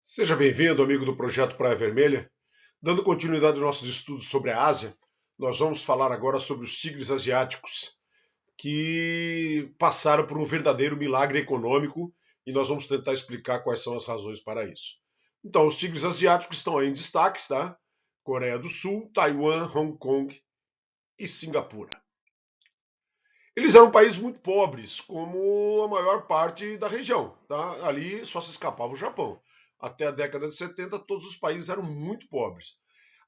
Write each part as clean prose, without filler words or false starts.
Seja bem-vindo, amigo do Projeto Praia Vermelha. Dando continuidade aos nossos estudos sobre a Ásia, nós vamos falar agora sobre os tigres asiáticos, que passaram por um verdadeiro milagre econômico e nós vamos tentar explicar quais são as razões para isso. Então, os tigres asiáticos estão aí em destaques, tá? Coreia do Sul, Taiwan, Hong Kong e Singapura. Eles eram países muito pobres, como a maior parte da região. Tá? Ali só se escapava o Japão. Até a década de 70, todos os países eram muito pobres.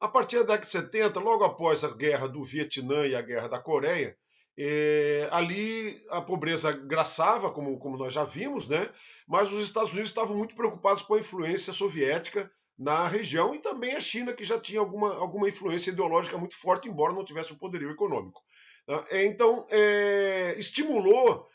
A partir da década de 70, logo após a guerra do Vietnã e a guerra da Coreia, ali a pobreza graçava, como nós já vimos, né? Mas os Estados Unidos estavam muito preocupados com a influência soviética na região e também a China, que já tinha alguma influência ideológica muito forte, embora não tivesse o poderio econômico. Então, estimulou,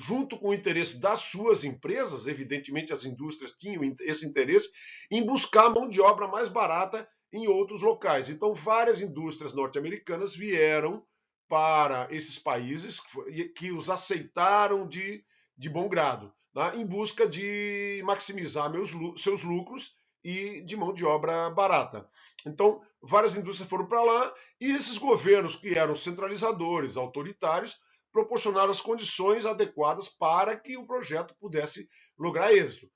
junto com o interesse das suas empresas, evidentemente as indústrias tinham esse interesse, em buscar mão de obra mais barata em outros locais. Então, várias indústrias norte-americanas vieram para esses países que os aceitaram de bom grado, tá? Em busca de maximizar seus lucros e de mão de obra barata. Então, várias indústrias foram para lá e esses governos que eram centralizadores, autoritários, proporcionaram as condições adequadas para que o projeto pudesse lograr êxito.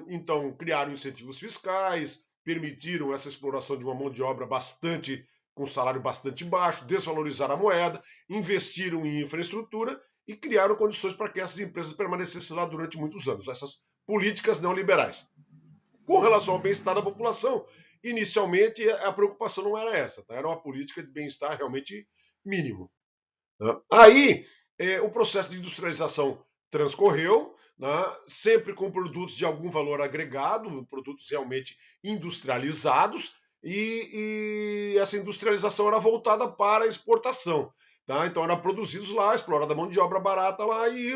Então, criaram incentivos fiscais, permitiram essa exploração de uma mão de obra com salário bastante baixo, desvalorizaram a moeda, investiram em infraestrutura e criaram condições para que essas empresas permanecessem lá durante muitos anos. Essas políticas neoliberais. Com relação ao bem-estar da população, inicialmente a preocupação não era essa, tá? Era uma política de bem-estar realmente mínimo. Né? Aí o processo de industrialização transcorreu, né? Sempre com produtos de algum valor agregado, produtos realmente industrializados, e essa industrialização era voltada para a exportação. Tá? Então era produzidos lá, explorada a mão de obra barata lá, e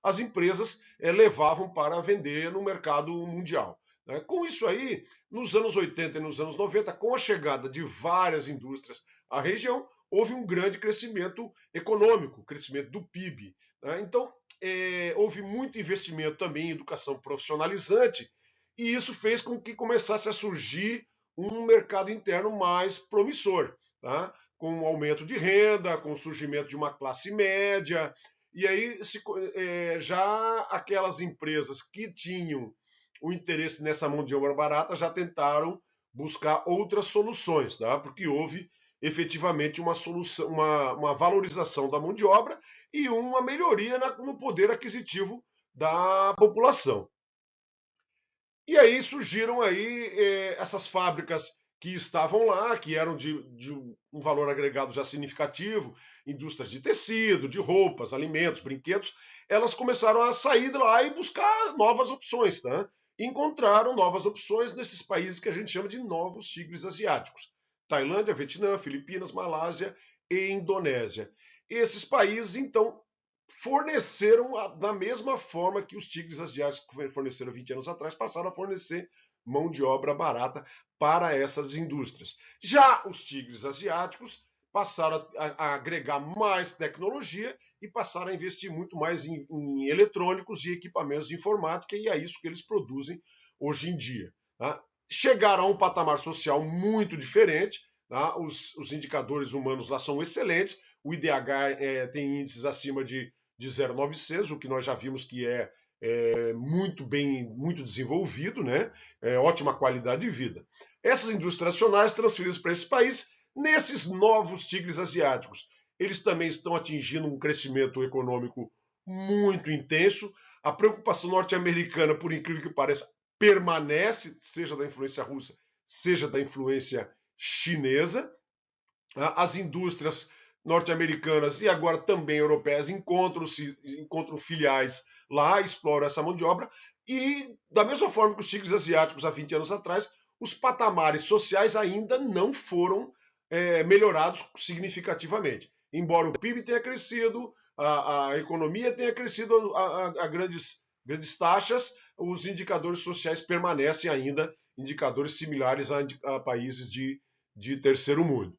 as empresas levavam para vender no mercado mundial. Né? Com isso aí, nos anos 80 e nos anos 90, com a chegada de várias indústrias à região, houve um grande crescimento econômico, crescimento do PIB. Né? Então, houve muito investimento também em educação profissionalizante, e isso fez com que começasse a surgir um mercado interno mais promissor, tá? Com o aumento de renda, com o surgimento de uma classe média, e aí já aquelas empresas que tinham o interesse nessa mão de obra barata já tentaram buscar outras soluções, tá? Porque houve efetivamente uma solução, uma valorização da mão de obra e uma melhoria no poder aquisitivo da população. E aí surgiram aí essas fábricas que estavam lá, que eram de um valor agregado já significativo, indústrias de tecido, de roupas, alimentos, brinquedos, elas começaram a sair de lá e buscar novas opções, tá? Encontraram novas opções nesses países que a gente chama de novos tigres asiáticos. Tailândia, Vietnã, Filipinas, Malásia e Indonésia. Esses países, então, forneceram da mesma forma que os tigres asiáticos que forneceram 20 anos atrás passaram a fornecer mão de obra barata para essas indústrias. Já os tigres asiáticos passaram a agregar mais tecnologia e passaram a investir muito mais em eletrônicos e equipamentos de informática, e é isso que eles produzem hoje em dia. Tá? Chegaram a um patamar social muito diferente, tá? Os indicadores humanos lá são excelentes, o IDH tem índices acima de 0,900, o que nós já vimos que é muito bem, muito desenvolvido, né? Ótima qualidade de vida. Essas indústrias nacionais transferidas para esse país, nesses novos tigres asiáticos, eles também estão atingindo um crescimento econômico muito intenso. A preocupação norte-americana, por incrível que pareça, permanece, seja da influência russa, seja da influência chinesa. As indústrias norte-americanas e agora também europeias encontram filiais lá, exploram essa mão de obra, e da mesma forma que os tigres asiáticos há 20 anos atrás, os patamares sociais ainda não foram melhorados significativamente. Embora o PIB tenha crescido, a economia tenha crescido a grandes taxas, os indicadores sociais permanecem ainda indicadores similares a países de terceiro mundo.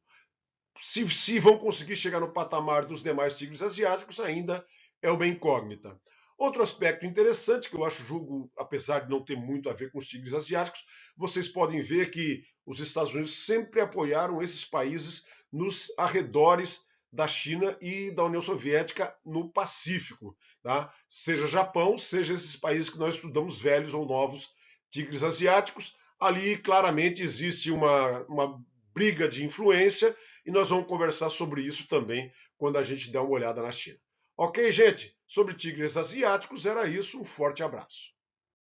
Se vão conseguir chegar no patamar dos demais tigres asiáticos, ainda é uma incógnita. Outro aspecto interessante que eu acho julgo, apesar de não ter muito a ver com os tigres asiáticos, vocês podem ver que os Estados Unidos sempre apoiaram esses países nos arredores da China e da União Soviética no Pacífico, tá? Seja Japão, seja esses países que nós estudamos, velhos ou novos tigres asiáticos. Ali claramente existe uma briga de influência e nós vamos conversar sobre isso também quando a gente der uma olhada na China. Ok, gente? Sobre tigres asiáticos era isso. Um forte abraço.